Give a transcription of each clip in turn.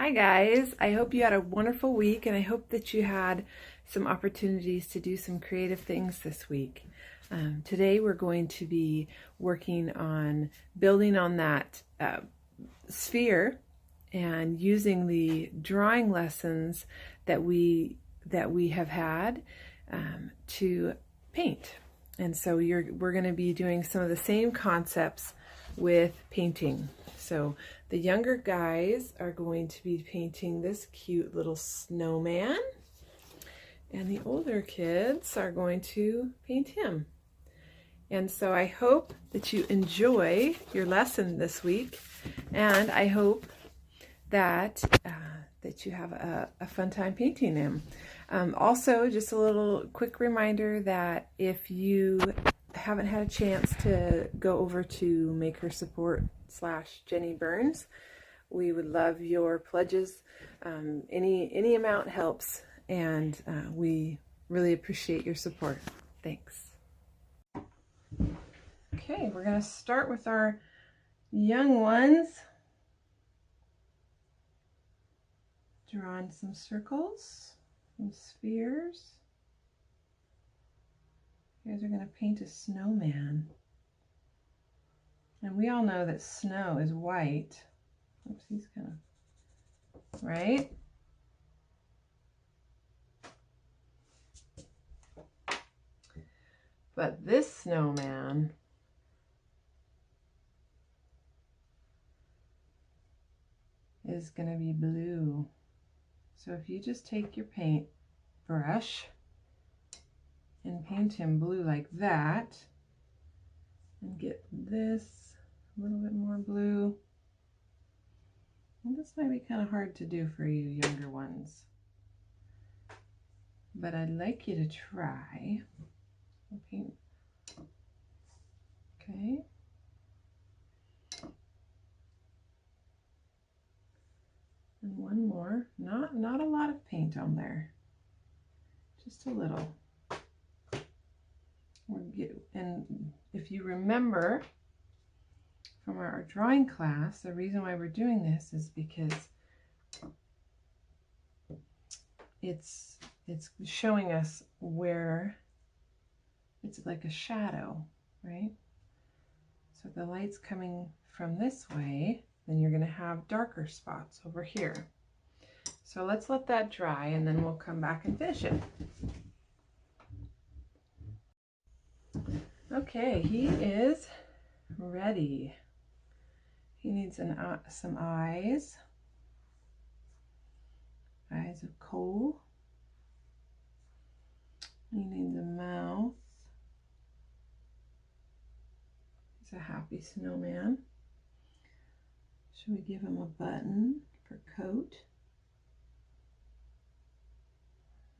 Hi guys, I hope you had a wonderful week and I hope that you had some opportunities to do some creative things this week. Today we're going to be working on building on that sphere and using the drawing lessons that we have had to paint. And so we're going to be doing some of the same concepts with painting. So the younger guys are going to be painting this cute little snowman, and the older kids are going to paint him. And so I hope that you enjoy your lesson this week, and I hope that that you have a fun time painting him. Also, just a little quick reminder that if you haven't had a chance to go over to Maker Support / Jenny Burns, we would love your pledges. Any amount helps, and we really appreciate your support. Thanks. Okay, we're going to start with our young ones. Drawing some circles, some spheres. You guys are going to paint a snowman. And we all know that snow is white. Oops, he's kind of, right? But this snowman is going to be blue. So if you just take your paint brush and paint him blue like that, and get this a little bit more blue. And this might be kind of hard to do for you younger ones, but I'd like you to try. Paint. Okay. And one more. Not a lot of paint on there. Just a little. And if you remember from our drawing class, the reason why we're doing this is because it's showing us where it's like a shadow, right? So if the light's coming from this way, then you're going to have darker spots over here. So let's let that dry and then we'll come back and finish it. Okay, he is ready. He needs some eyes. Eyes of coal. He needs a mouth. He's a happy snowman. Should we give him a button for coat?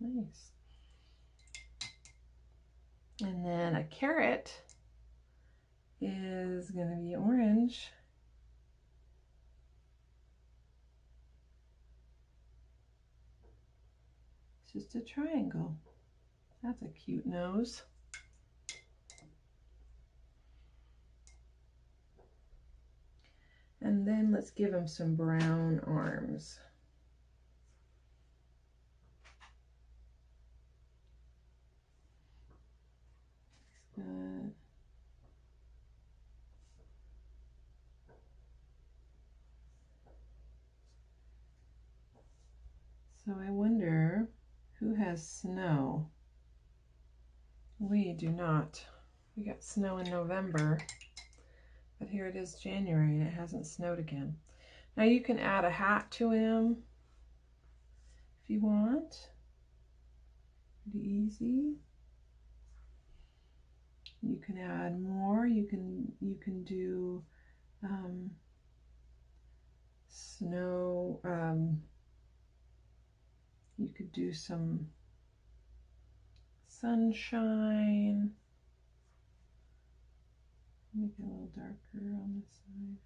Nice. And then a carrot is going to be orange. It's just a triangle. That's a cute nose. And then let's give him some brown arms. So I wonder who has snow. We do not. We got snow in November, but here it is January and it hasn't snowed again. Now you can add a hat to him if you want. Pretty easy. You can add more. You can do snow. You could do some sunshine. Make it a little darker on this side.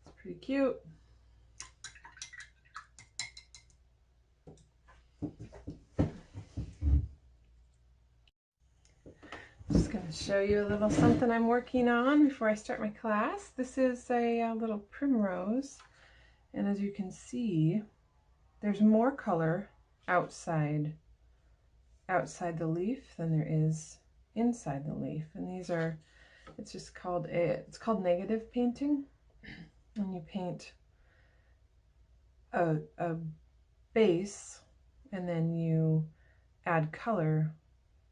It's pretty cute. Just going to show you a little something I'm working on before I start my class. This is a little primrose, And as you can see, there's more color outside the leaf than there is inside the leaf. And these are, it's called negative painting. And you paint a base and then you add color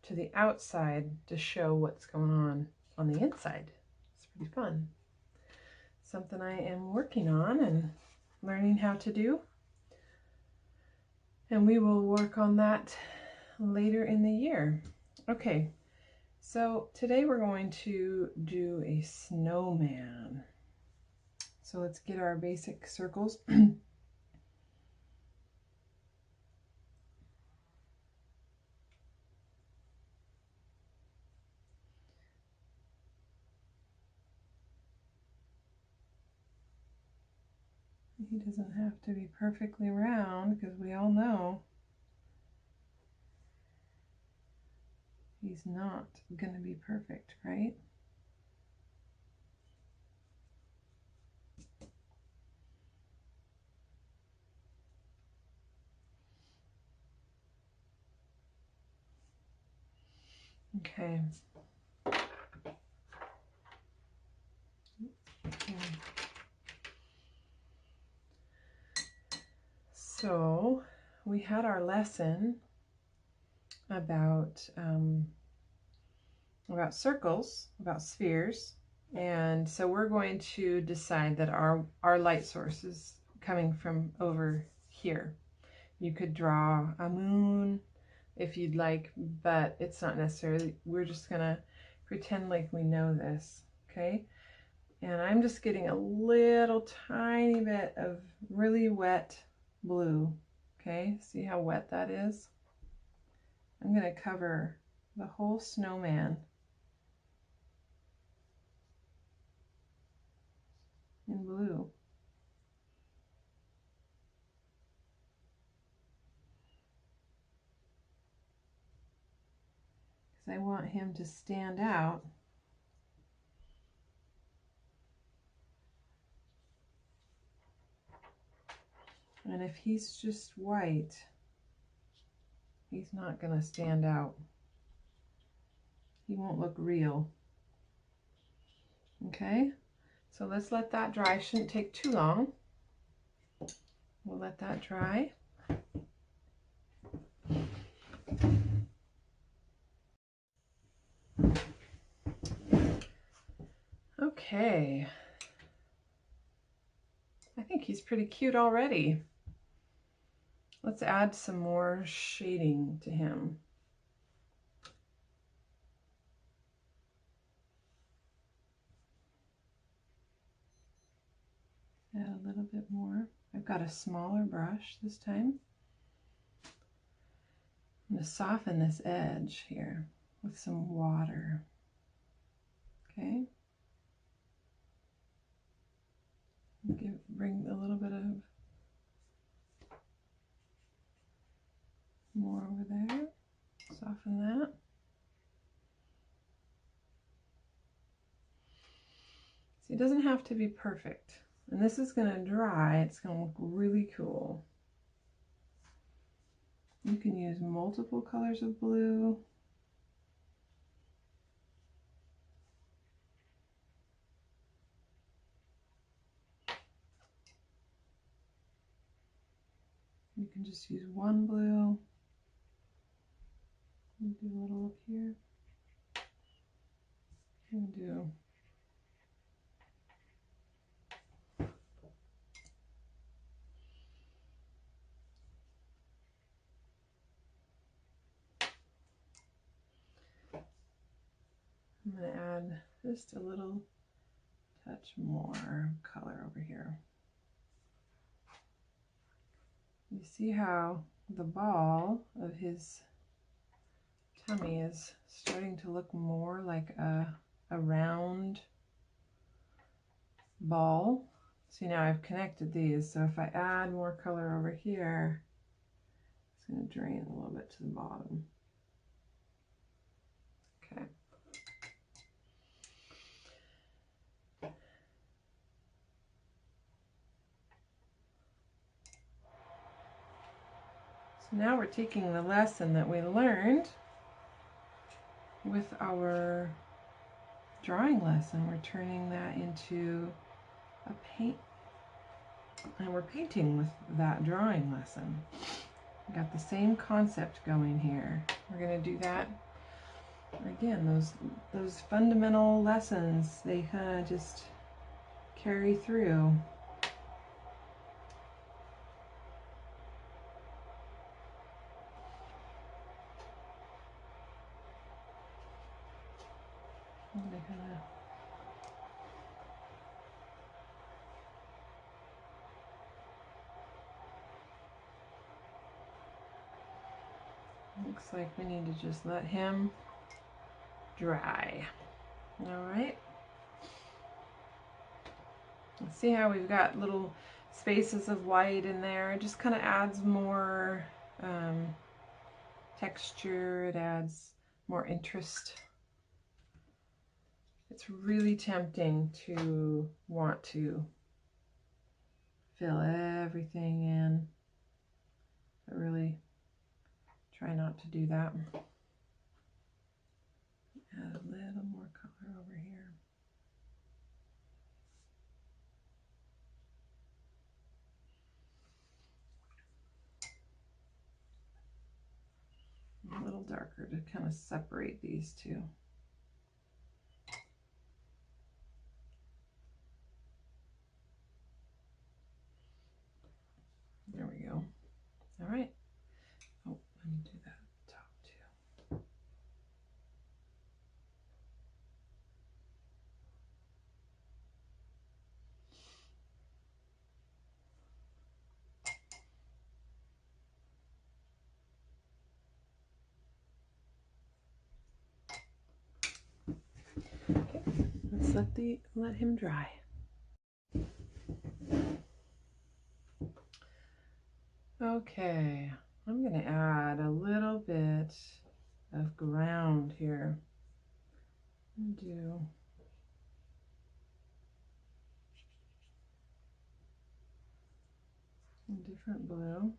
to the outside to show what's going on the inside. It's pretty fun. Something I am working on and learning how to do. And we will work on that later in the year. Okay, so today we're going to do a snowman. So let's get our basic circles. He doesn't have to be perfectly round because we all know he's not going to be perfect, right? Okay. So we had our lesson about circles, about spheres, and so we're going to decide that our light source is coming from over here. You could draw a moon if you'd like, but it's not necessarily. We're just gonna pretend like we know this, okay? And I'm just getting a little tiny bit of really wet blue, okay? See how wet that is? I'm gonna cover the whole snowman in blue. Because I want him to stand out. And if he's just white, he's not gonna stand out. He won't look real. Okay, so let's let that dry. Shouldn't take too long. We'll let that dry. Okay. I think he's pretty cute already. Let's add some more shading to him. Add a little bit more. I've got a smaller brush this time. I'm going to soften this edge here with some water. Okay. Bring a little bit of more over there. Soften that. See, it doesn't have to be perfect. And this is going to dry. It's going to look really cool. You can use multiple colors of blue. You can just use one blue. Do a little up here. And do I'm going to add just a little touch more color over here. You see how the ball of his tummy is starting to look more like a round ball. See, now I've connected these, so if I add more color over here, it's going to drain a little bit to the bottom. Okay. Now we're taking the lesson that we learned with our drawing lesson. We're turning that into a paint, and we're painting with that drawing lesson. We got the same concept going here. We're going to do that again. Those fundamental lessons, they kind of just carry through. Looks like we need to just let him dry. All right. Let's see how we've got little spaces of white in there. It just kind of adds more texture. It adds more interest. It's really tempting to want to fill everything in, but really try not to do that. Add a little more color over here. A little darker to kind of separate these two. There we go. All right. Oh, let me do that top too. Okay, let's let him dry. Okay, I'm going to add a little bit of ground here. And do a different blue.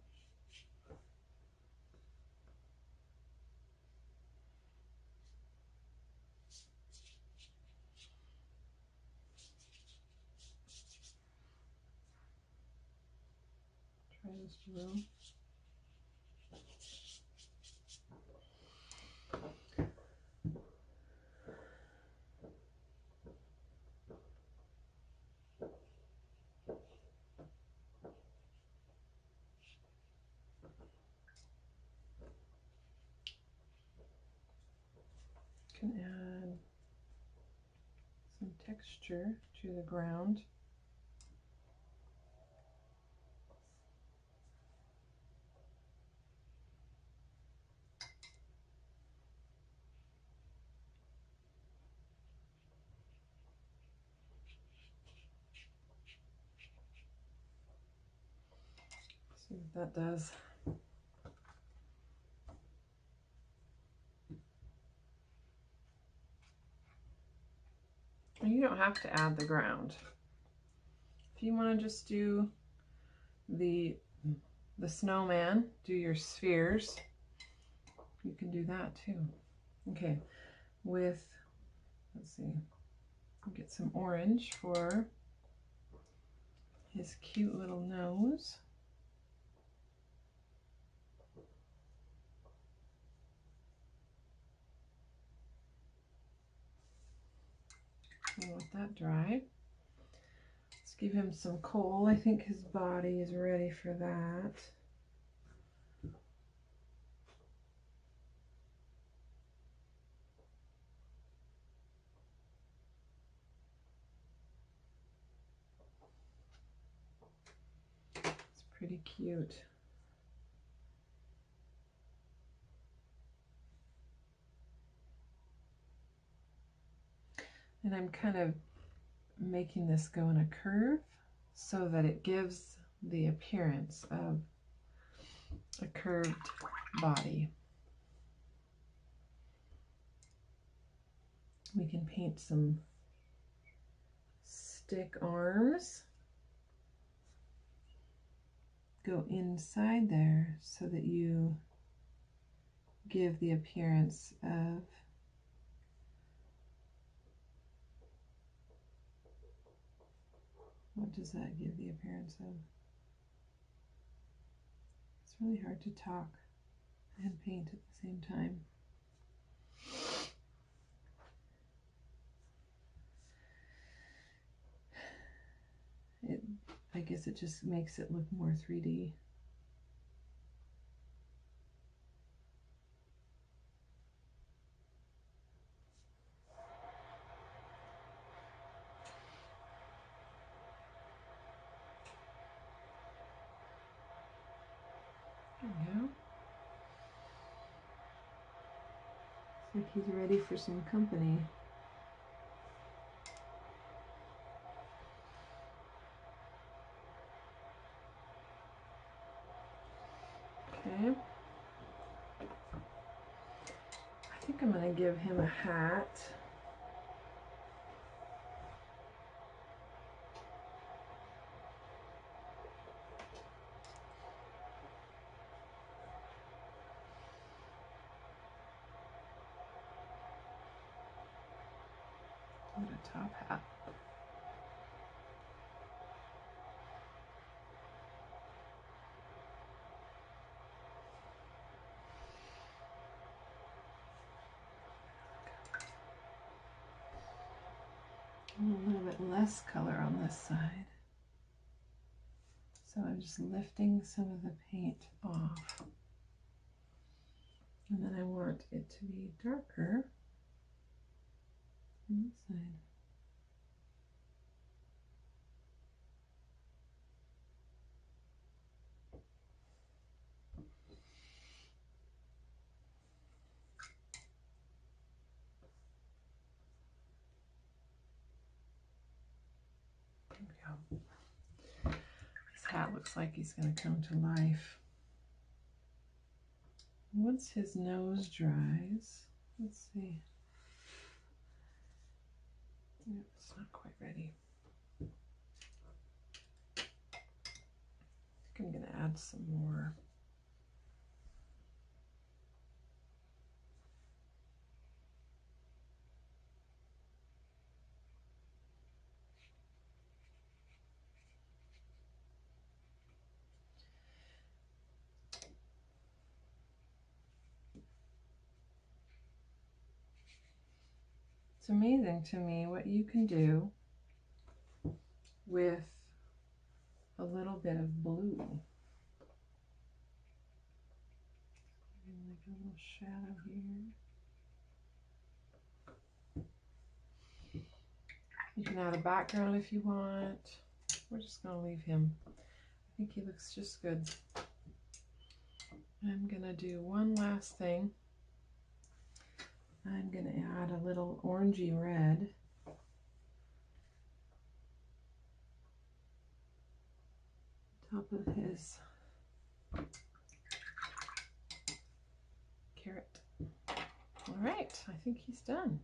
Try this blue. Can add some texture to the ground. See what that does. And you don't have to add the ground. If you want to just do the snowman, do your spheres, you can do that too. Okay, let's see, get some orange for his cute little nose. I'll let that dry. Let's give him some coal. I think his body is ready for that. It's pretty cute. And I'm kind of making this go in a curve so that it gives the appearance of a curved body. We can paint some stick arms. go inside there so that you give the appearance of what does that give the appearance of? It's really hard to talk and paint at the same time. I guess it just makes it look more 3D. There we go. Looks like he's ready for some company. Okay. I think I'm going to give him a hat. And a top hat. A little bit less color on this side. So I'm just lifting some of the paint off. And then I want it to be darker on this side. There we go. His hat looks like he's going to come to life. Once his nose dries, let's see. Yep, it's not quite ready. I think I'm going to add some more. It's amazing to me what you can do with a little bit of blue. Like a little shadow here. You can add a background if you want. We're just going to leave him. I think he looks just good. I'm going to do one last thing. I'm going to add a little orangey red. Top of his carrot. All right, I think he's done.